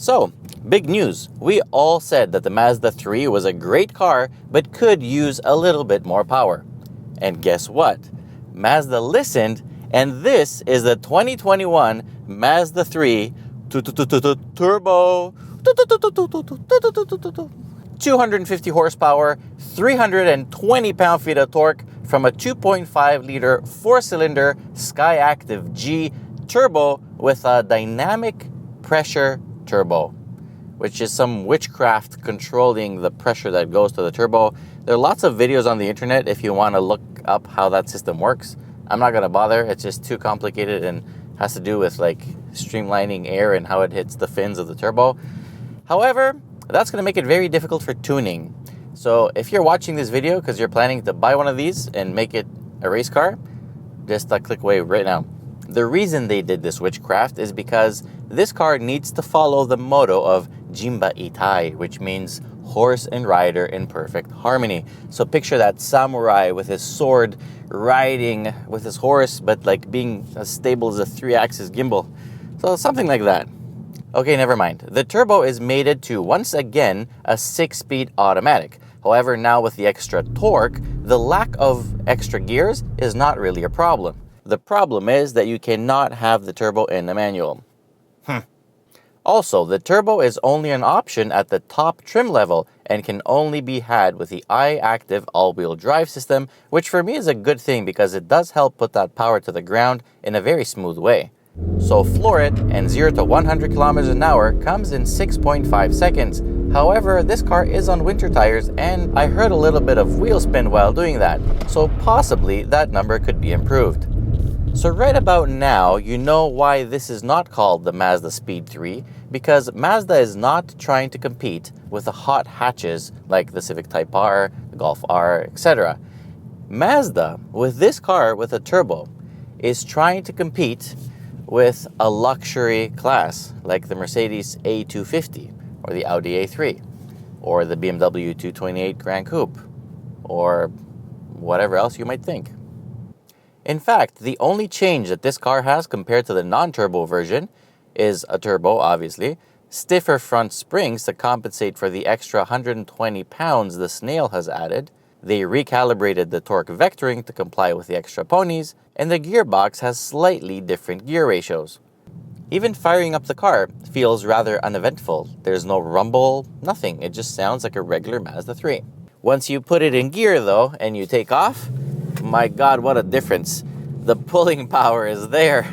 So, big news. We all said that the Mazda 3 was a great car, but could use a little bit more power. And guess what? Mazda listened, and this is the 2021 Mazda 3 Turbo 250 horsepower, 320 pound-feet of torque from a 2.5-liter 4-cylinder Skyactiv G turbo with a dynamic pressure turbo, which is some witchcraft controlling the pressure that goes to the turbo. There are lots of videos on the internet if you want to look up how that system works. I'm not going to bother. It's just too complicated and has to do with like streamlining air and how it hits the fins of the turbo. However, that's going to make it very difficult for tuning. So if you're watching this video because you're planning to buy one of these and make it a race car, just click away right now. The reason they did this witchcraft is because this car needs to follow the motto of Jimba Itai, which means horse and rider in perfect harmony. So picture that samurai with his sword riding with his horse, but like being as stable as a 3-axis gimbal. So something like that. Okay, never mind. The turbo is mated to, once again, a 6-speed automatic. However, now with the extra torque, the lack of extra gears is not really a problem. The problem is that you cannot have the turbo in the manual. Also, the turbo is only an option at the top trim level and can only be had with the iActive all-wheel drive system, which for me is a good thing because it does help put that power to the ground in a very smooth way. So floor it, and 0 to 100 kilometers an hour comes in 6.5 seconds. However, this car is on winter tires, and I heard a little bit of wheel spin while doing that, so possibly that number could be improved. So right about now, you know why this is not called the MazdaSpeed 3, because Mazda is not trying to compete with the hot hatches like the Civic Type R, the Golf R, etc. Mazda, with this car with a turbo, is trying to compete with a luxury class like the Mercedes A250 or the Audi A3 or the BMW 228 Grand Coupe or whatever else you might think. In fact, the only change that this car has compared to the non-turbo version is a turbo, obviously, stiffer front springs to compensate for the extra 120 pounds the snail has added. They recalibrated the torque vectoring to comply with the extra ponies, and the gearbox has slightly different gear ratios. Even firing up the car feels rather uneventful. There's no rumble, nothing. It just sounds like a regular Mazda 3. Once you put it in gear though, and you take off, my God, what a difference. The pulling power is there.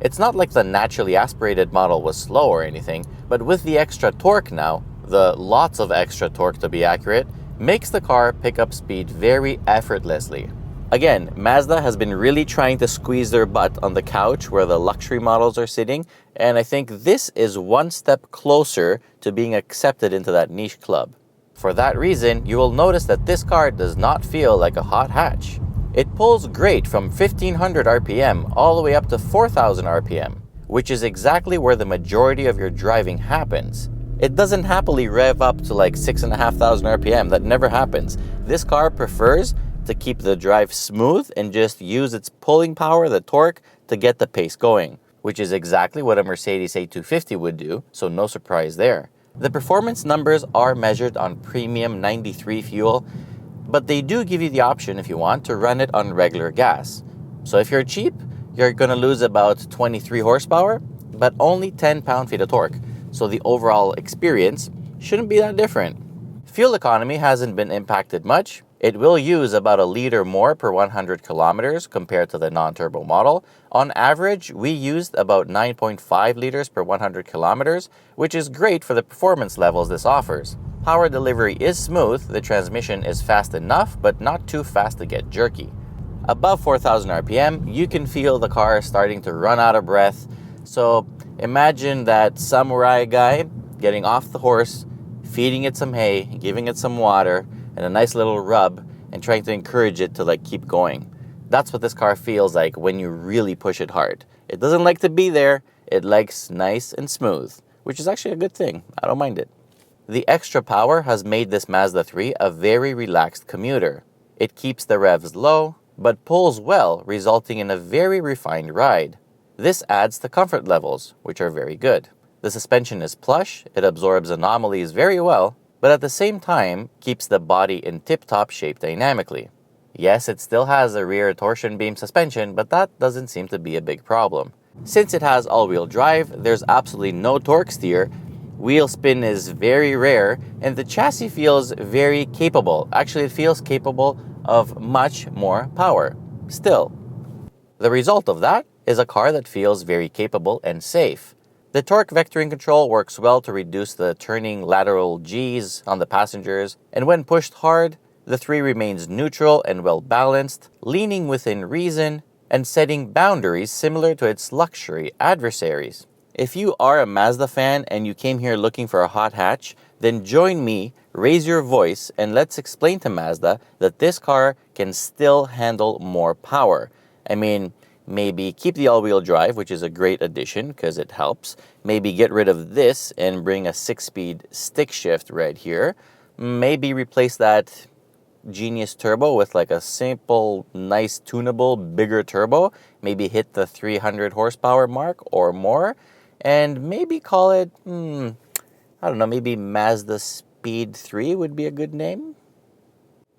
It's not like the naturally aspirated model was slow or anything, but with the extra torque now, the lots of extra torque to be accurate, makes the car pick up speed very effortlessly. Again, Mazda has been really trying to squeeze their butt on the couch where the luxury models are sitting, and I think this is one step closer to being accepted into that niche club. For that reason, you will notice that this car does not feel like a hot hatch. It pulls great from 1500 RPM all the way up to 4000 RPM, which is exactly where the majority of your driving happens. It doesn't happily rev up to like 6,500 RPM, that never happens. This car prefers to keep the drive smooth and just use its pulling power, the torque, to get the pace going, which is exactly what a Mercedes A250 would do, so no surprise there. The performance numbers are measured on premium 93 fuel, but they do give you the option, if you want, to run it on regular gas. So if you're cheap, you're going to lose about 23 horsepower, but only 10 pound-feet of torque. So the overall experience shouldn't be that different. Fuel economy hasn't been impacted much. It will use about a liter more per 100 kilometers compared to the non-turbo model. On average, we used about 9.5 liters per 100 kilometers, which is great for the performance levels this offers. Power delivery is smooth, the transmission is fast enough, but not too fast to get jerky. Above 4,000 RPM, you can feel the car starting to run out of breath. So imagine that samurai guy getting off the horse, feeding it some hay, giving it some water, and a nice little rub, and trying to encourage it to like keep going. That's what this car feels like when you really push it hard. It doesn't like to be there, it likes nice and smooth, which is actually a good thing. I don't mind it. The extra power has made this Mazda 3 a very relaxed commuter. It keeps the revs low, but pulls well, resulting in a very refined ride. This adds to comfort levels, which are very good. The suspension is plush, it absorbs anomalies very well, but at the same time keeps the body in tip-top shape dynamically. Yes, it still has a rear torsion beam suspension, but that doesn't seem to be a big problem. Since it has all-wheel drive, there's absolutely no torque steer, wheel spin is very rare, and the chassis feels very capable. Actually, it feels capable of much more power. Still, the result of that is a car that feels very capable and safe. The torque vectoring control works well to reduce the turning lateral G's on the passengers, and when pushed hard, the 3 remains neutral and well balanced, leaning within reason, and setting boundaries similar to its luxury adversaries. If you are a Mazda fan and you came here looking for a hot hatch, then join me, raise your voice, and let's explain to Mazda that this car can still handle more power. I mean, maybe keep the all-wheel drive, which is a great addition because it helps. Maybe get rid of this and bring a 6-speed stick shift right here. Maybe replace that Genius Turbo with like a simple, nice, tunable, bigger turbo. Maybe hit the 300 horsepower mark or more. And maybe call it, I don't know, maybe MazdaSpeed 3 would be a good name.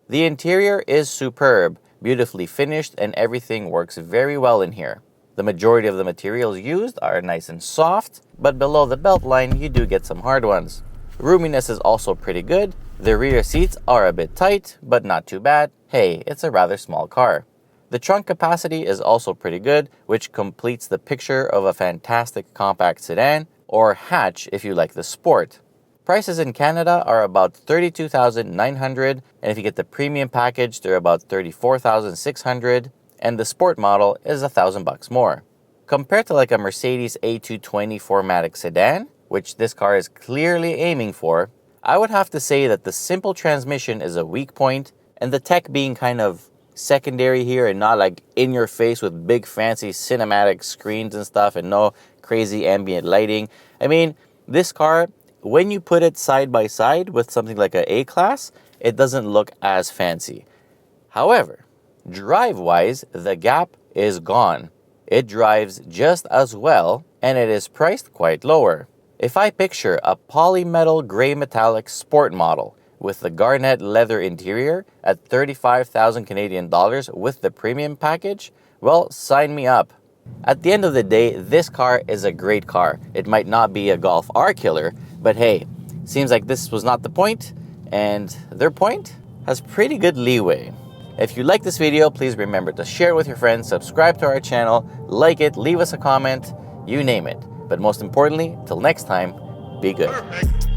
The interior is superb, beautifully finished, and everything works very well in here. The majority of the materials used are nice and soft, but below the belt line you do get some hard ones. Roominess is also pretty good. The rear seats are a bit tight, but not too bad. Hey, it's a rather small car. The trunk capacity is also pretty good, which completes the picture of a fantastic compact sedan, or hatch if you like the sport. Prices in Canada are about $32,900, and if you get the premium package, they're about $34,600, and the sport model is $1,000 more. Compared to like a Mercedes A220 4MATIC sedan, which this car is clearly aiming for, I would have to say that the simple transmission is a weak point, and the tech being kind of secondary here and not like in your face with big fancy cinematic screens and stuff and no crazy ambient lighting. I mean, this car, when you put it side by side with something like an A-Class, it doesn't look as fancy. However, drive-wise, the gap is gone. It drives just as well, and it is priced quite lower. If I picture a polymetal gray metallic sport model with the garnet leather interior at 35,000 Canadian dollars with the premium package, well, sign me up. At the end of the day, this car is a great car. It might not be a Golf R killer, but hey, seems like this was not the point, and their point has pretty good leeway. If you like this video, please remember to share it with your friends, subscribe to our channel, like it, leave us a comment, you name it. But most importantly, till next time, be good. Perfect.